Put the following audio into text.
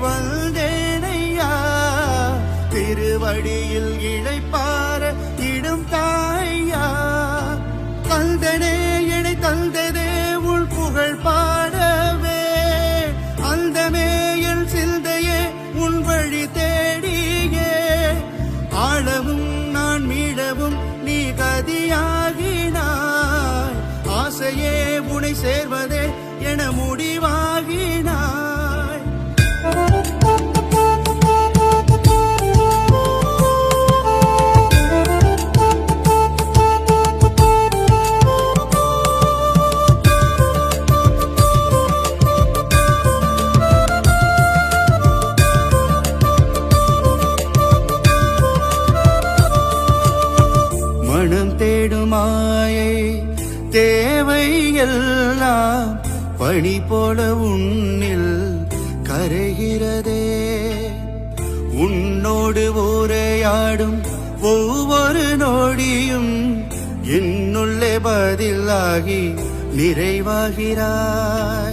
வந்தேனையா திருவடியில் இழைப்பார இடும் தாயா தந்தனே என்னை தந்ததே உள் புகழ் பாடவே அந்தமே என் சிந்தையே உன் வழி தேடியே ஆளவும் நான் மீளவும் நீ கதியாகினாய் ஆசையே உனை சேர்வதே என முடிவாகினாய் மனம் தேடுமாயை தேவை எல்லாம் பனி போல உன்னில் கரைகிறதே உன்னோடு உரையாடும் ஒவ்வொரு நொடியும் என்னுள்ளே பதிலாகி நிறைவாகிறாய்